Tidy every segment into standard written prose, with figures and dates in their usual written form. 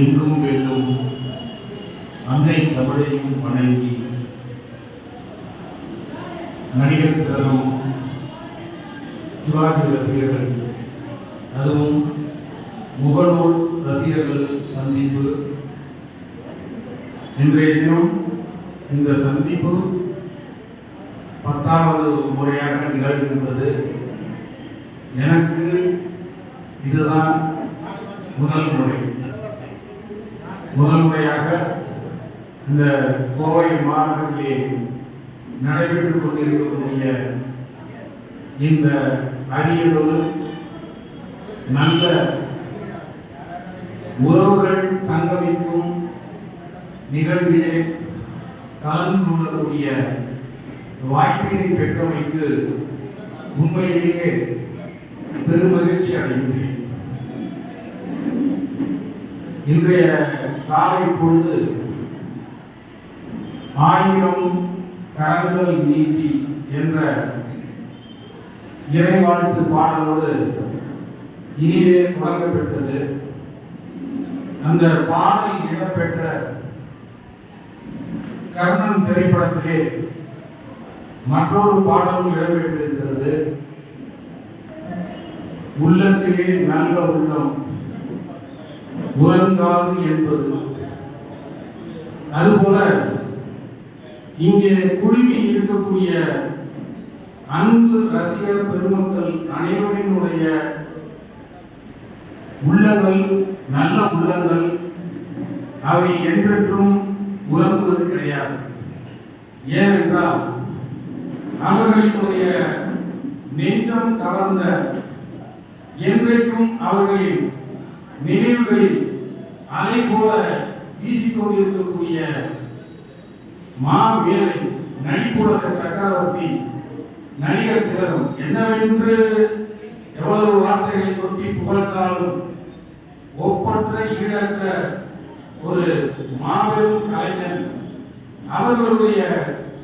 எங்கும் வெல்லும் அன்னை தமிழையும் வணங்கி நடிகர் திலகம் சிவாஜி ரசிகர்கள், அதுவும் முகநூல் ரசிகர்கள் சந்திப்பு. இன்றைய தினம் இந்த சந்திப்பு 10வது முறையாக நிகழ்கின்றது. எனக்கு இதுதான் முதல் முறையாக இந்த கோவை மாநகரிலே நடைபெற்றுக் கொண்டிருக்கக்கூடிய இந்த அரியதொரு நல்ல உறவுகள் சங்கமிக்கும் நிகழ்விலே கலந்து கொள்ளக்கூடிய வாய்ப்பினை பெற்றமைக்கு உண்மையிலேயே பெருமகிழ்ச்சி அடைகின்றேன். இன்றைய காலை பொழுது 1000 கரங்கள் நீட்டி என்ற இறைவாழ்த்து பாடலோடு இனிதே தொடங்கப்பெற்றது. அந்த பாடல் இடம்பெற்ற கர்ணன் திரைப்படத்திலே மற்றொரு பாடலும் இடம்பெற்றிருக்கிறது. உள்ளத்திலே நல்ல உள்ளம் உறங்காது என்பது. அதுபோல இங்கே குழுமி இருக்கக்கூடிய அன்பு ரசிகர் பெருமக்கள் அனைவரினுடைய உள்ளங்கள் நல்ல உள்ளங்கள், அவை என்றென்றும் உறங்குவது கிடையாது. ஏனென்றால் அவர்களினுடைய நெஞ்சம் கலந்த என்றைக்கும் அவர்களின் நினைவுகளில் அலை போல வீசிக்கொண்டிருக்கக்கூடிய மாவேலை நடிப்புலக சக்கரவர்த்தி நடிகர் திலகம் என்னவென்று எவ்வளவு வார்த்தைகளை கொட்டி புகழ்ந்தாலும் ஒப்பற்ற ஈழற்ற ஒரு மாபெரும் கலைஞர். அவர்களுடைய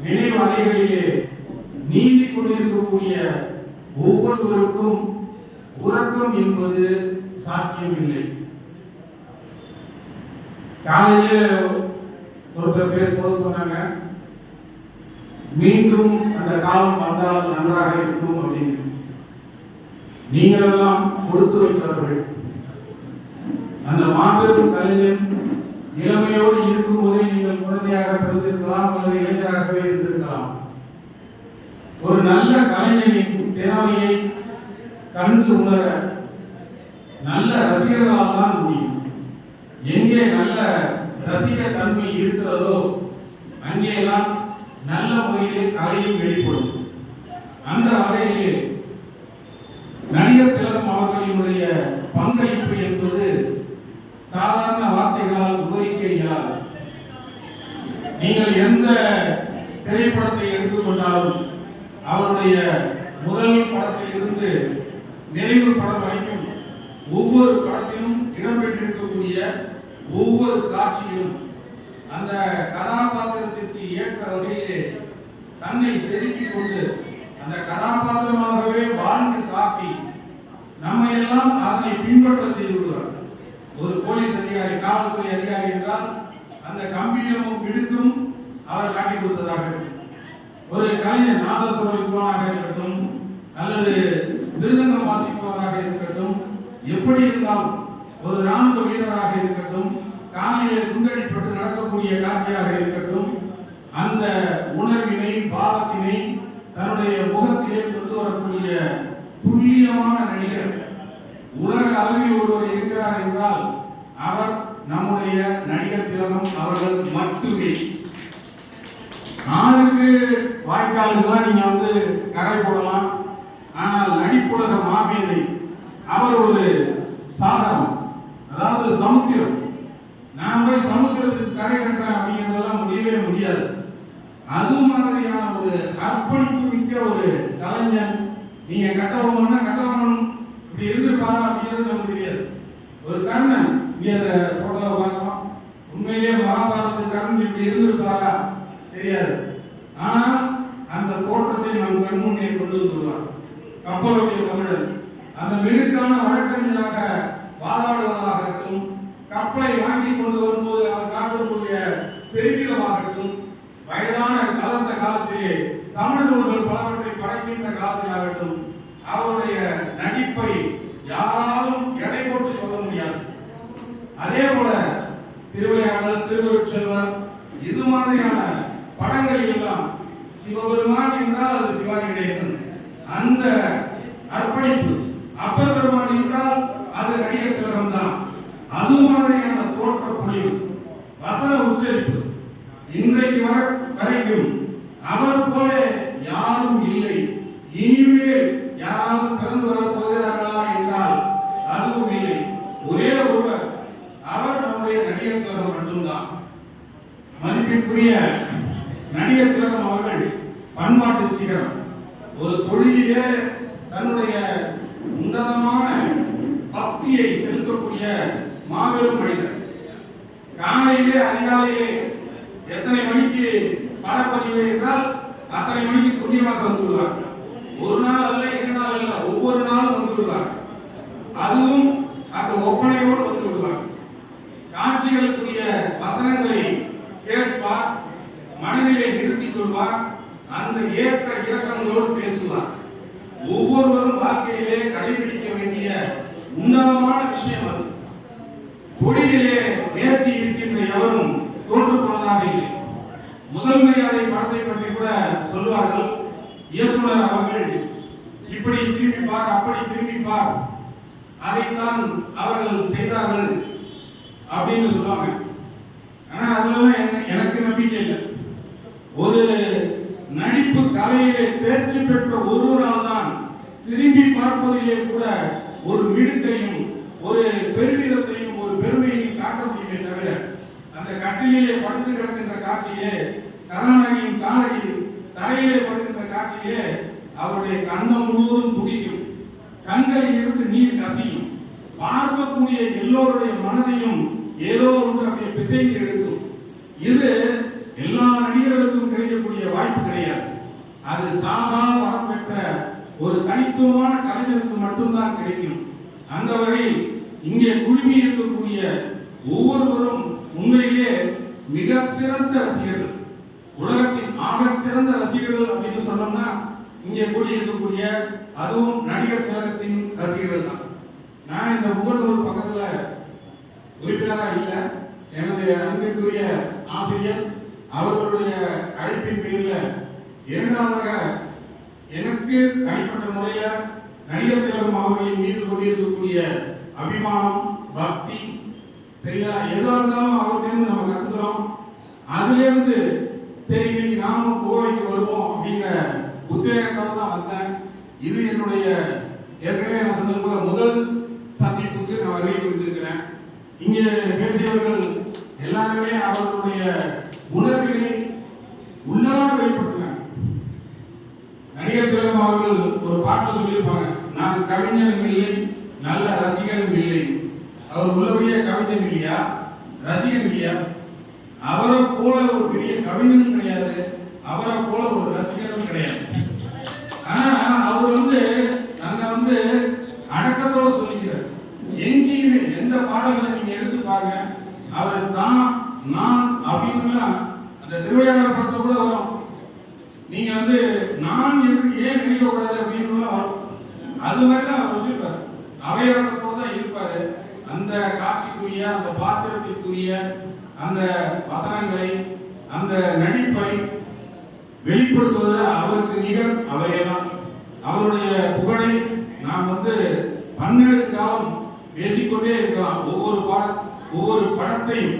நினைவு அலைகளிலே நீந்தி கொண்டிருக்கக்கூடிய ஒவ்வொருவருக்கும் உறக்கம் என்பது சாத்தியமில்லை. காலையிலே ஒருத்தர் பேசும்போது சொன்னாங்க, மீண்டும் அந்த காலம் வந்தால் நன்றாக இருக்கும் அப்படின்னு. நீங்கள் எல்லாம் கொடுத்து வைத்தவர்கள். அந்த மாபெரும் கலைஞன் இளமையோடு இருக்கும் போதே நீங்கள் குழந்தையாக பிறந்திருக்கலாம் அல்லது இளைஞராகவே இருந்திருக்கலாம். ஒரு நல்ல கலைஞனின் திறமையை கண்டு உணர நல்ல ரசிகர்களால் தான் முடியும். எங்கே நல்ல ரசிக தன்மை இருக்கிறதோ அங்கேதான் நல்ல முறையிலே கலையும் வெளிப்படும். அந்த வகையிலே நடிகர் திலகம் அவர்களினுடைய பங்களிப்பு என்பது சாதாரண வார்த்தைகளால் விவரிக்க இயலாது. நீங்கள் எந்த திரைப்படத்தை எடுத்துக்கொண்டாலும் அவருடைய முதல் படத்தில் இருந்து நிறைவு படம் வரைக்கும் ஒவ்வொரு படத்திலும் இடம்பெற்றிருக்கக்கூடிய ஒவ்வொரு காட்சியிலும் அந்த கதாபாத்திரத்திற்கு ஏற்ற வகையிலே தன்னை செதுக்கிக் கொண்டு அந்த கதாபாத்திரமாகவே வாழ்ந்து காட்டி நம்மை எல்லாம் அதனை பின்பற்ற செய்து விடுவார். ஒரு போலீஸ் அதிகாரி, காவல்துறை அதிகாரி என்றால் அந்த கம்பீரமும் இடுக்கும் அவர் காட்டி கொடுத்ததாக இருக்கும். ஒரு கலைஞர் நாதஸ்வர வித்வானாக இருக்கட்டும் அல்லது மிருதங்கம் வாசிப்பவராக இருக்கட்டும், எப்படி இருந்தாலும் ஒரு ராணுவ வீரராக இருக்கட்டும், காலையிலே குண்டடிப்பட்டு நடக்கக்கூடிய காட்சியாக இருக்கட்டும், அந்த உணர்வினை பாவத்தினை தன்னுடைய முகத்திலே கொண்டு வரக்கூடிய துல்லியமான நடிகர். உலக அளவில் ஒருவர் இருக்கிறார் என்றால் அவர் நம்முடைய நடிகர் திலகம் அவர்கள் மட்டுமே. ஆளுக்கு வாய்க்காலுக்கெல்லாம் நீங்க கரை போடலாம், ஆனால் நடிப்புலக மாமேதை அவர் ஒரு சாகரம், அதாவது சமுத்திரம். நான் போய் சமுத்திரத்துக்கு கரை கட்டுறேன் அப்படிங்கிறதெல்லாம் முடியவே முடியாது. அது மாதிரியான ஒரு அர்ப்பணிப்பு மிக்க ஒரு கலைஞன். நீங்க கட்டவங்கன்னா கட்டவன் இப்படி இருந்திருப்பாரா அப்படிங்கிறது நமக்கு தெரியாது. ஒரு கர்ணன், இங்க அந்த போட்டோவை பார்க்கலாம், உண்மையிலேயே மகாபாரத கர்ணன் இப்படி இருந்திருப்பாரா தெரியாது. ஆனால் அந்த தோற்றத்தை நம் கண் முன்னே கொண்டு வந்துள்ளார். கப்பலுடைய தமிழன் அந்த மெழுக்கான வழக்கறிஞராக வாதாடுவதாக கப்பலை வாங்கி கொண்டு வரும்போது அவர் காட்டக்கூடிய பெருமிதமாகட்டும், வயதான கலந்த காலத்திலே தமிழ் நூல்கள் பலவற்றை படைக்கின்ற காலத்திலாகட்டும், அவருடைய நடிப்பை யாராலும் எடை போட்டு சொல்ல முடியாது. அதே போல திருவிளையாடல், திருவருட்செல்வர், இது மாதிரியான படங்களில் எல்லாம் சிவபெருமான் என்றால் அது சிவாஜி கணேசன், அந்த அர்ப்பணிப்பு. அப்பர் பெருமான் என்றால் அது நடிகர் திலகம் தான். அது மாதிரியான தோற்ற பொழிவு, வசன உச்சரிப்பு இன்றைக்கு வரைக்கும் அவர் போல யாரும் இல்லை. இனிமேல் யாராவது பிறந்து வரப் போகிறார்களா என்றால் அதுவும் இல்லை. ஒரே ஒருவர், அவர் நம்முடைய நடிகர் திலகம் மட்டும்தான். மதிப்பிற்குரிய நடிகர் திலகம் அவர்கள் பண்பாட்டு சிகரம். ஒரு தொழிலிலே தன்னுடைய உன்னதமான பக்தியை செலுத்தக்கூடிய மாபெரும் மனிதர். காலையிலே அதிகாலையிலே எத்தனை மணிக்கு படப்பதிவு என்றால் அத்தனை மணிக்கு துல்லியமாக வந்து விடுவார். ஒரு நாள் அல்ல, இரு நாள் அல்ல, ஒவ்வொரு நாளும் வந்து விடுவார். அதுவும் அந்த ஒப்பனையோடு வந்து விடுவார். காட்சிகளுக்குரிய வசனங்களை கேட்பார், மனதிலே நிறுத்திக் கொள்வார், அந்த ஏற்ற இறக்கங்களோடு பேசுவார். ஒவ்வொருவரும் வாழ்க்கையிலே கடைபிடிக்க வேண்டிய உன்னதமான விஷயம் அது. தொழிலிலே நேர்த்தி இருக்கின்ற எவரும் தோற்று போனதாக இல்லை. முதல் மரியாதை படத்தை பற்றி கூட சொல்லுவார்கள். இயக்குனர் அவர்கள் இப்படி திரும்பிப்பார், அப்படி திரும்பிப்பார், அதைத்தான் அவர்கள் செய்தார்கள் அப்படின்னு சொல்லுவாங்க. ஆனா அதுல எனக்கு நம்பிக்கை இல்லை. ஒரு நடிப்பு கலையிலே தேர்ச்சி பெற்ற ஒருவரால் தான் திரும்பி பார்ப்பதிலே கூட ஒரு மிடுக்கையும் ஒரு பெருமிதத்தையும் ஒரு பெருமையையும் காட்ட முடியுமே தவிர, அந்த கட்டிலே படுத்து கிடக்கின்ற காட்சியிலே கதாநாயகியின் காலடி தரையிலே படுகின்ற காட்சியிலே அவருடைய கண்ணம் முழுவதும் துடிக்கும், கண்களில் இருந்து நீர் கசியும், பார்க்கக்கூடிய எல்லோருடைய மனதையும் ஏதோ ஒன்று அப்படியே பிசைந்து எடுக்கும். இது எல்லா நடிகர்களுக்கும் கிடைக்கக்கூடிய வாய்ப்பு கிடையாது. அது சாகா வரம் பெற்ற ஒரு தனித்துவமான கலைஞருக்கு மட்டும்தான் கிடைக்கும். அந்த வகையில் இங்கே குழுமி இருக்கக்கூடிய ஒவ்வொருவரும் உண்மையிலே மிக சிறந்த ரசிகர்கள், உலகத்தின் ஆகச் சிறந்த ரசிகர்கள் அப்படின்னு சொன்னோம்னா இங்கே கூடி இருக்கக்கூடிய அதுவும் நடிகர் திலகத்தின் ரசிகர்கள் தான். நான் இந்த முகநூல் பக்கத்துல உறுப்பினராக இல்லை. எனது அன்பிற்குரிய ஆசிரியர் அவர்களுடைய அழைப்பின் பேரில் இரண்டாவதாக எனக்கு தனிப்பட்ட முறையில நடிகர் திலகம் அவர்களின் மீது கொண்டிருக்கக்கூடிய அபிமானம், பக்தி, சரியா, எதுவாக இருந்தாலும் அவர்கிட்ட நம்ம கத்துக்கிறோம். அதுல இருந்து சரி இன்னைக்கு நாமும் கோவைக்கு வருவோம் அப்படிங்கிற உத்வேகத்தால தான் வந்தேன். இது என்னுடைய ஏற்கனவே நான் சொன்னது போல முதல் சந்திப்புக்கு நான் வருகை புரிந்திருக்கிறேன். இங்கே பேசியவர்கள் எல்லாருமே அவர்களுடைய உணர்வினை உள்ளதாக வெளிப்படுத்தினாங்க. நடிகர் திலகம் அவர்கள் ஒரு பாட்டில் சொல்லியிருப்பாங்க, நான் கவிஞனும் இல்லை, நல்ல ரசிகனும் இல்லை. அவர் உள்ளபடியே கவிஞன் இல்லையா, ரசிகன் இல்லையா? அவரை போல ஒரு பெரிய கவிஞனும் கிடையாது, அவரை போல ஒரு ரசிகனும் கிடையாது. ஆனா அவர் நாங்க அடக்கத்தோட சொல்லிக்கிறார். எங்கேயுமே எந்த பாடல்களை நீங்க எடுத்து பாருங்க, அவர் தான் நான் அப்படின்னு அந்த திருவிளையாடல் படத்துல கூட வரும். நீங்க நான் என்று ஏன் நினைக்க கூடாது அப்படின்னு வரும். அது மாதிரிதான் அவர் வச்சிருப்பாரு. அவையடக்கத்தோட தான் இருப்பாரு. அந்த காட்சிக்குரிய, அந்த பாத்திரத்திற்குரிய அந்த வசனங்களை, அந்த நடிப்பை வெளிப்படுத்துவதில் அவருக்கு நிகர் அவரே தான். அவருடைய புகழை நாம் பன்னெடுக்காலம் பேசிக்கொண்டே இருக்கலாம். ஒவ்வொரு படத்தையும்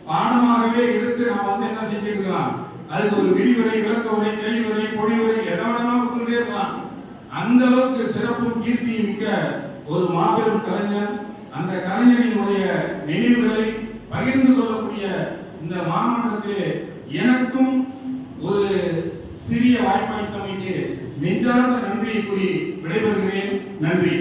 பாடமாகவே எடுத்து நாம் என்ன செஞ்சிருக்கலாம், அதுக்கு ஒரு விரிவுரை, விளக்க உரை, தெளிவுரை, பொழிவுரை எதனாலும் கொடுத்துட்டே இருக்கலாம். அந்த அளவுக்கு சிறப்பும் கீர்த்தியும் மிக்க ஒரு மாபெரும் கலைஞர். அந்த கலைஞரினுடைய நினைவுகளை பகிர்ந்து கொள்ளக்கூடிய இந்த மாமன்றத்திலே எனக்கும் ஒரு சிறிய வாய்ப்பளித்தமைக்கு நெஞ்சார்ந்த நன்றியை கூறி விடைபெறுகிறேன். நன்றி.